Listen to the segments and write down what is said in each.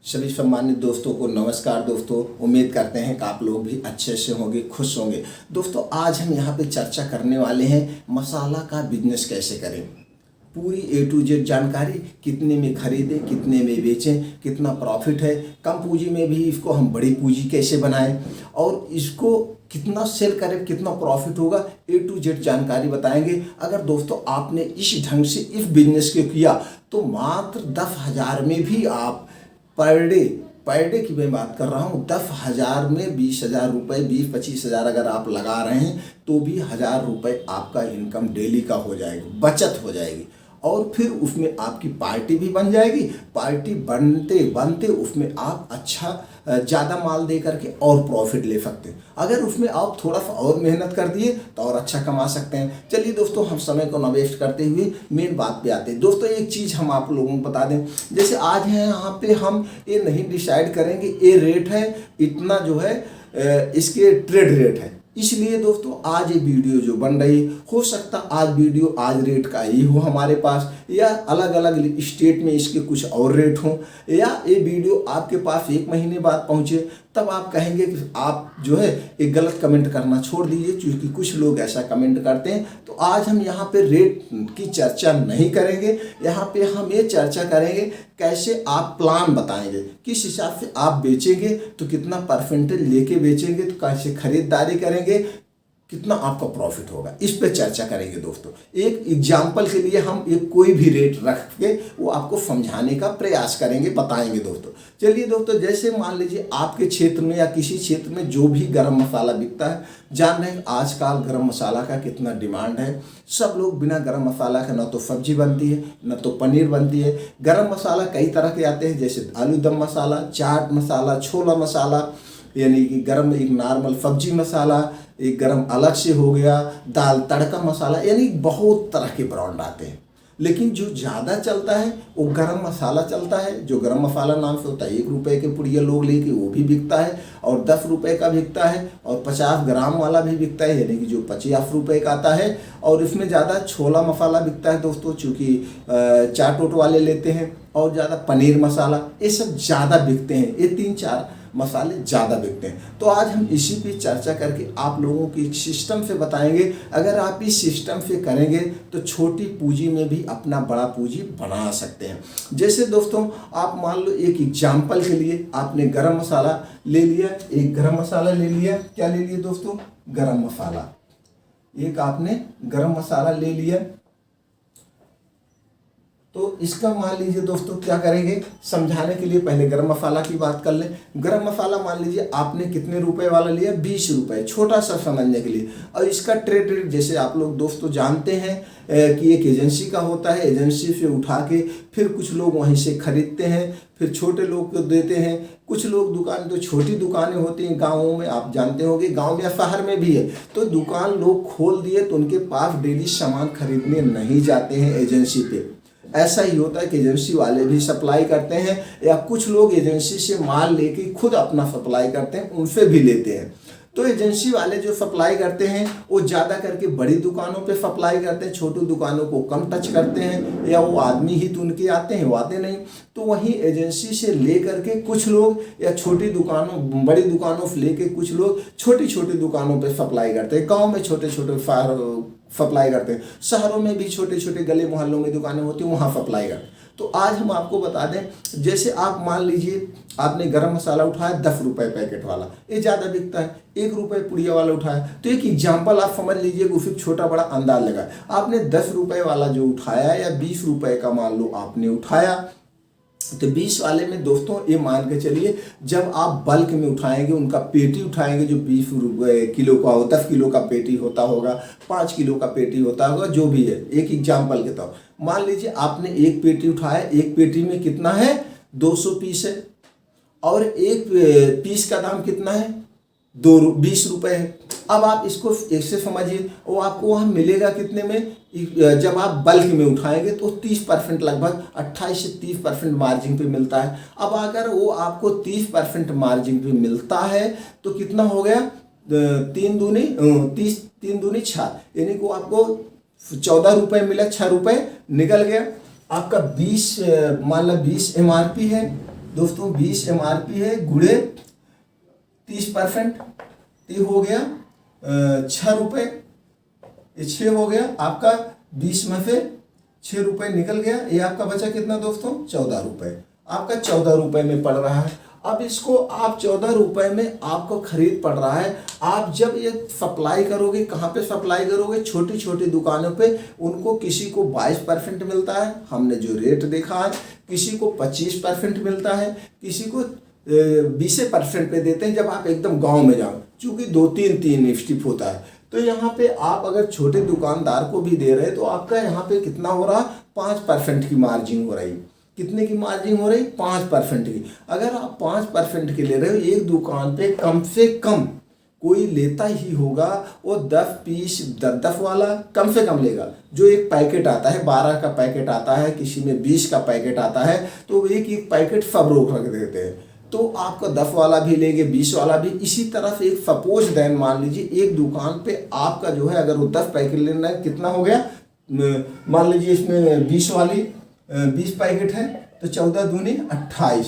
सभी सम्मानित दोस्तों को नमस्कार दोस्तों। उम्मीद करते हैं कि आप लोग भी अच्छे से होंगे, खुश होंगे। दोस्तों आज हम यहाँ पे चर्चा करने वाले हैं मसाला का बिजनेस कैसे करें। पूरी A to Z जानकारी, कितने में खरीदें, कितने में बेचें, कितना प्रॉफिट है, कम पूंजी में भी इसको हम बड़ी पूंजी कैसे बनाएं और इसको कितना सेल करें, कितना प्रॉफिट होगा, A to Z जानकारी बताएंगे। अगर दोस्तों आपने इस ढंग से इस बिजनेस को किया तो मात्र 10,000 में भी आप पर डे की मैं बात कर रहा हूँ, 10,000 में 20,000 रुपये, 20-25,000 अगर आप लगा रहे हैं तो भी 1,000 रुपये आपका इनकम डेली का हो जाएगी, बचत हो जाएगी। और फिर उसमें आपकी पार्टी भी बन जाएगी। पार्टी बनते बनते उसमें आप अच्छा ज़्यादा माल दे करके और प्रॉफिट ले सकते हैं। अगर उसमें आप थोड़ा सा और मेहनत कर दिए तो और अच्छा कमा सकते हैं। चलिए दोस्तों, हम समय को न वेस्ट करते हुए मेन बात पे आते हैं। दोस्तों एक चीज़ हम आप लोगों को बता दें, जैसे आज है यहाँ पे हम ये नहीं डिसाइड करेंगे ये रेट है, इतना जो है इसके ट्रेड रेट है। इसलिए दोस्तों आज ये वीडियो जो बन रही हो सकता आज वीडियो आज रेट का ही हो हमारे पास, या अलग अलग स्टेट में इसके कुछ और रेट हों, या ये वीडियो आपके पास 1 महीने बाद पहुंचे तब आप कहेंगे कि आप जो है एक गलत कमेंट करना छोड़ दीजिए, क्योंकि कुछ लोग ऐसा कमेंट करते हैं। तो आज हम यहाँ पे रेट की चर्चा नहीं करेंगे, यहाँ पे हम ये चर्चा करेंगे कैसे आप प्लान बताएंगे, किस हिसाब से आप बेचेंगे, तो कितना परसेंटेज लेके बेचेंगे, तो कैसे खरीदारी करेंगे, कितना आपका प्रॉफिट होगा, इस पे चर्चा करेंगे दोस्तों। एक एग्जाम्पल के लिए हम एक कोई भी रेट रख के वो आपको समझाने का प्रयास करेंगे, बताएंगे दोस्तों। चलिए दोस्तों, जैसे मान लीजिए आपके क्षेत्र में या किसी क्षेत्र में जो भी गरम मसाला बिकता है, जान रहे हैं आजकल गरम मसाला का कितना डिमांड है। सब लोग बिना गरम मसाला के न तो सब्जी बनती है न तो पनीर बनती है। गरम मसाला कई तरह के आते हैं, जैसे आलू दम मसाला, चाट मसाला, छोला मसाला, यानी कि गरम एक नॉर्मल सब्जी मसाला, एक गरम अलग से हो गया, दाल तड़का मसाला, यानी बहुत तरह के ब्रांड आते हैं। लेकिन जो ज़्यादा चलता है वो गरम मसाला चलता है, जो गरम मसाला नाम से होता है। 1 रुपये के पुड़िया लोग लेके वो भी बिकता है, और 10 रुपये का बिकता है, और 50 ग्राम वाला भी बिकता है, यानी कि जो 50 रुपये का आता है। और इसमें ज़्यादा छोला मसाला बिकता है दोस्तों, चूँकि चाट ओट वाले लेते हैं, और ज़्यादा पनीर मसाला, ये सब ज़्यादा बिकते हैं। ये 3-4 मसाले ज़्यादा बिकते हैं। तो आज हम इसी पे चर्चा करके आप लोगों की सिस्टम से बताएंगे। अगर आप इस सिस्टम से करेंगे तो छोटी पूंजी में भी अपना बड़ा पूंजी बना सकते हैं। जैसे दोस्तों आप मान लो, एक एग्जाम्पल के लिए आपने गरम मसाला ले लिया, एक गरम मसाला ले लिया, क्या ले लिया दोस्तों, गरम मसाला, एक आपने गरम मसाला ले लिया। तो इसका मान लीजिए दोस्तों क्या करेंगे, समझाने के लिए पहले गरम मसाला की बात कर लें। गरम मसाला मान लीजिए आपने कितने रुपए वाला लिया, 20 रुपये, छोटा सा समझने के लिए। और इसका ट्रेड रेट जैसे आप लोग दोस्तों जानते हैं कि एक एजेंसी का होता है, एजेंसी से उठा के फिर कुछ लोग वहीं से खरीदते हैं, फिर छोटे लोग को देते हैं। कुछ लोग दुकान, तो छोटी दुकानें होती हैं गाँवों में, आप जानते होंगे गाँव में या शहर में भी है, तो दुकान लोग खोल दिए तो उनके पास डेली सामान खरीदने नहीं जाते हैं एजेंसी पे। ऐसा ही होता है कि एजेंसी वाले भी सप्लाई करते हैं, या कुछ लोग एजेंसी से माल लेके खुद अपना सप्लाई करते हैं, उनसे भी लेते हैं। तो एजेंसी वाले जो सप्लाई करते हैं वो ज़्यादा करके बड़ी दुकानों पे सप्लाई करते हैं, छोटी दुकानों को कम टच करते हैं, या वो आदमी ही तो उनके आते हैं, वो आते नहीं। तो वहीं एजेंसी से ले करके कुछ लोग, या छोटी दुकानों बड़ी दुकानों से लेके कुछ लोग छोटी छोटी दुकानों पे सप्लाई करते हैं। गाँव में छोटे छोटे सप्लाई करते हैं, शहरों में भी छोटे छोटे गली मोहल्लों में दुकानें होती हैं, वहाँ सप्लाई करते हैं। तो आज हम आपको बता दें, जैसे आप मान लीजिए आपने गरम मसाला उठाया 10 रुपये पैकेट वाला, ये ज़्यादा बिकता है। 1 रुपये पुड़िया वाला उठाया, तो एक एग्जाम्पल आप समझ लीजिए, उसी छोटा बड़ा अंदाज लगा। आपने 10 रुपये वाला जो उठाया, या 20 रुपये का मान लो आपने उठाया, तो 20 वाले में दोस्तों ये मान के चलिए, जब आप बल्क में उठाएंगे, उनका पेटी उठाएंगे जो 20 रुपये किलो का हो, 10 किलो का पेटी होता होगा, 5 किलो का पेटी होता होगा, जो भी है, एक एग्जाम्पल के तौर मान लीजिए आपने एक पेटी उठाया। एक पेटी में कितना है, 200 पीस है, और एक पीस का दाम कितना है, 20 रुपये है। अब आप इसको ऐसे समझिए, वो आपको वहाँ मिलेगा कितने में, जब आप बल्क में उठाएंगे तो 30% लगभग 28 से 30% मार्जिन पे मिलता है। अब अगर वो आपको 30% मार्जिन पे मिलता है तो कितना हो गया, 3 दूनी 30, 3 दूनी 6, यानी कि आपको 14 रुपये मिला, 6 रुपये निकल गया। आपका 20 मान लो 20 MRP है, दोस्तों 20 MRP है गुणे 30%, ये हो गया 6 रुपये, ये 6 हो गया आपका, 20 में से 6 रुपये निकल गया, ये आपका बचा कितना दोस्तों 14 रुपये, आपका 14 रुपये में पड़ रहा है। अब इसको आप 14 रुपये में आपको खरीद पड़ रहा है। आप जब ये सप्लाई करोगे, कहाँ पे सप्लाई करोगे, छोटी छोटी दुकानों पे, उनको किसी को 22% मिलता है, हमने जो रेट देखा है, किसी को 25% मिलता है, किसी को 20% पे देते हैं जब आप एकदम गांव में जाओ, क्योंकि 2-3 स्टेप होता है। तो यहाँ पे आप अगर छोटे दुकानदार को भी दे रहे हैं तो आपका यहाँ पे कितना हो रहा, 5% की मार्जिन हो रही। कितने की मार्जिन हो रही, 5% की। अगर आप 5% की ले रहे हो, एक दुकान पे कम से कम कोई लेता ही होगा वो 10 पीस 10 वाला कम से कम लेगा। जो एक पैकेट आता है, 12 का पैकेट आता है, किसी में 20 का पैकेट आता है, तो एक एक पैकेट सब रोक रख देते हैं। तो आपका 10 वाला भी लेंगे, 20 वाला भी। इसी तरह से एक सपोज देन मान लीजिए एक दुकान पे आपका जो है, अगर वो 10 पैकेट लेना है, कितना हो गया, मान लीजिए इसमें 20 पैकेट है, तो 14 दूनी 28,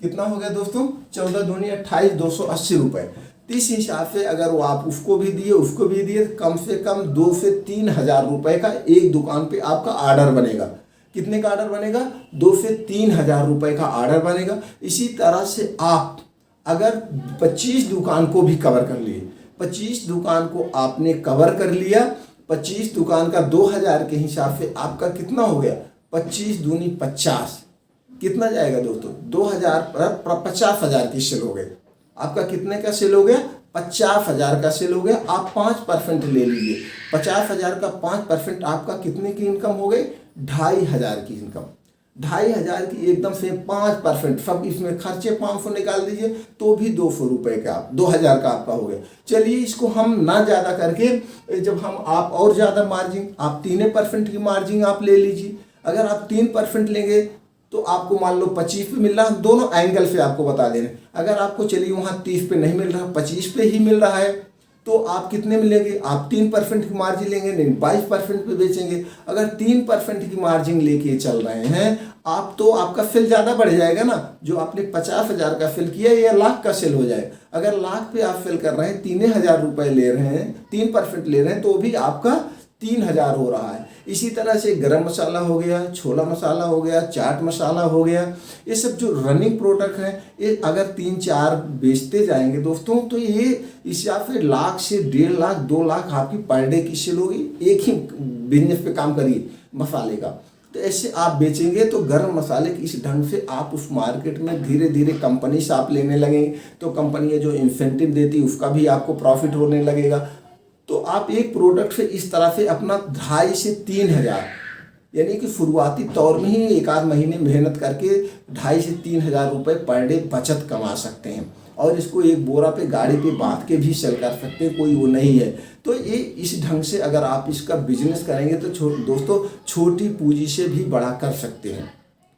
कितना हो गया दोस्तों, 14 दूनी 28, 280 रुपये। इस हिसाब से अगर वो आप उसको भी दिए, उसको भी दिए, कम से कम 2 से 3 हज़ार रुपये का एक दुकान पे आपका आर्डर बनेगा। कितने का आर्डर बनेगा, 2 से 3 हज़ार रुपये का आर्डर बनेगा। इसी तरह से आप अगर 25 दुकान को भी कवर कर लिए, 25 दुकान को आपने कवर कर लिया, 25 दुकान का 2000 के हिसाब से आपका कितना हो गया, 25 दूनी 50, कितना जाएगा दोस्तों, 2000 पर 50,000 की सेल हो गई। आपका कितने का सेल हो गया, 50,000 का सेल हो गया। आप 5% ले लीजिए, 50,000 का 5% आपका कितने की इनकम हो गई, 2,500 की इनकम। 2,500 की एकदम से 5%, सब इसमें खर्चे 500 निकाल दीजिए तो भी 200 रुपये का, 2,000 का आपका हो गया। चलिए इसको हम ना ज़्यादा करके, जब हम आप और ज़्यादा मार्जिन, आप 3% की मार्जिन आप ले लीजिए। अगर आप 3% लेंगे तो आपको मान लो 25 पे मिल रहा, दोनों एंगल से आपको बता दे रहे। अगर आपको चलिए वहाँ 30 पे नहीं मिल रहा, 25 पे ही मिल रहा है, तो आप कितने में लेंगे, आप 3% की मार्जिन लेंगे, नहीं 22% पे बेचेंगे। अगर 3% की मार्जिन लेके चल रहे हैं आप, तो आपका सेल ज़्यादा बढ़ जाएगा ना। जो आपने 50,000 का सेल किया, ये लाख का सेल हो जाएगा। अगर लाख पे आप सेल कर रहे हैं, 3,000 रुपये ले रहे हैं, 3% ले रहे हैं, तो भी आपका 3,000 हो रहा है। इसी तरह से गरम मसाला हो गया, छोला मसाला हो गया, चाट मसाला हो गया, ये सब जो रनिंग प्रोडक्ट हैं, ये अगर 3-4 बेचते जाएंगे दोस्तों, तो ये इस हिसाब से लाख से 1.5 लाख 2 लाख आपकी पर डे की सेल होगी। एक ही बिजनेस पे काम करिए मसाले का, तो ऐसे आप बेचेंगे तो गर्म मसाले की इस ढंग से आप उस मार्केट में धीरे धीरे कंपनी से आप लेने लगेंगे, तो कंपनी जो इंसेंटिव देती है उसका भी आपको प्रॉफिट होने लगेगा। तो आप एक प्रोडक्ट से इस तरह से अपना 2,500 से 3,000, यानी कि शुरुआती तौर में ही 1-8 महीने मेहनत करके 2,500 से 3,000 रुपये पर डे बचत कमा सकते हैं। और इसको एक बोरा पे गाड़ी पे बांध के भी सेल कर सकते हैं, कोई वो नहीं है। तो ये इस ढंग से अगर आप इसका बिजनेस करेंगे तो दोस्तों छोटी पूंजी से भी बड़ा कर सकते हैं।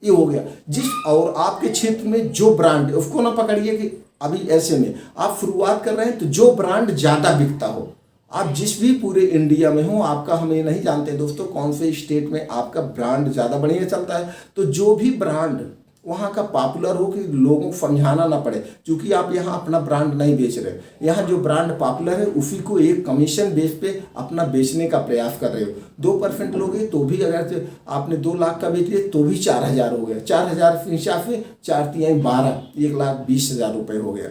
ये हो गया। जिस और आपके क्षेत्र में जो ब्रांड है उसको ना पकड़िए कि अभी ऐसे में आप शुरुआत कर रहे हैं, तो जो ब्रांड ज़्यादा बिकता हो, आप जिस भी पूरे इंडिया में हो, आपका हम ये नहीं जानते दोस्तों कौन से स्टेट में आपका ब्रांड ज़्यादा बढ़िया चलता है, तो जो भी ब्रांड वहाँ का पॉपुलर हो कि लोगों को समझाना ना पड़े, क्योंकि आप यहाँ अपना ब्रांड नहीं बेच रहे, यहाँ जो ब्रांड पॉपुलर है उसी को एक कमीशन बेस पे अपना बेचने का प्रयास कर रहे हो। 2% लोगे तो भी, अगर आपने 2 लाख का बेच लिया तो भी 4,000 हो गया। 4,000 के हिसाब से 4×3=12, 1,20,000 रुपये हो गया।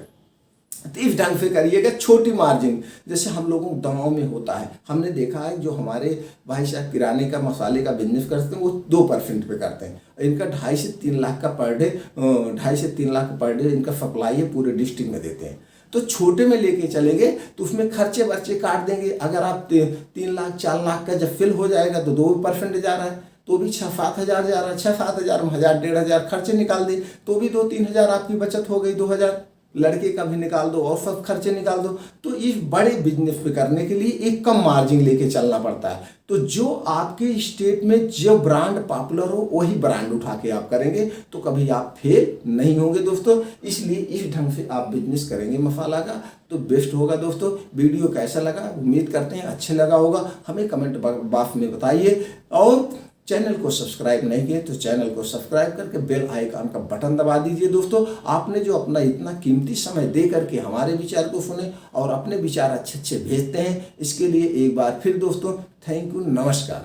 तो इस ढंग से करिएगा छोटी मार्जिन, जैसे हम लोगों को गाँव में होता है। हमने देखा है जो हमारे भाई साहब किराने का मसाले का बिजनेस करते हैं वो 2% पे करते हैं। इनका 2.5 से 3 लाख का पर डे, 2.5 से 3 लाख पर डे इनका सप्लाई है, पूरे डिस्ट्रिक्ट में देते हैं। तो छोटे में लेके चलेंगे तो उसमें खर्चे वर्चे काट देंगे। अगर आप 3 लाख 4 लाख का जब फिल हो जाएगा तो 2% जा रहा है, तो भी 6-7 हज़ार जा रहा है। 6-7 हज़ार में 1,000-1,500 खर्चे निकाल दे तो भी 2-3 हज़ार आपकी बचत हो गई। 2,000 लड़के का भी निकाल दो और सब खर्चे निकाल दो। तो इस बड़े बिजनेस पे करने के लिए एक कम मार्जिन लेके चलना पड़ता है। तो जो आपके स्टेट में जो ब्रांड पॉपुलर हो वही ब्रांड उठा के आप करेंगे तो कभी आप फेल नहीं होंगे दोस्तों। इसलिए इस ढंग से आप बिजनेस करेंगे मसाला का तो बेस्ट होगा दोस्तों। वीडियो कैसा लगा, उम्मीद करते हैं अच्छे लगा होगा। हमें कमेंट बॉक्स में बताइए और चैनल को सब्सक्राइब नहीं किए तो चैनल को सब्सक्राइब करके बेल आइकन का बटन दबा दीजिए। दोस्तों, आपने जो अपना इतना कीमती समय दे करके हमारे विचार को सुने और अपने विचार अच्छे अच्छे भेजते हैं, इसके लिए एक बार फिर दोस्तों थैंक यू, नमस्कार।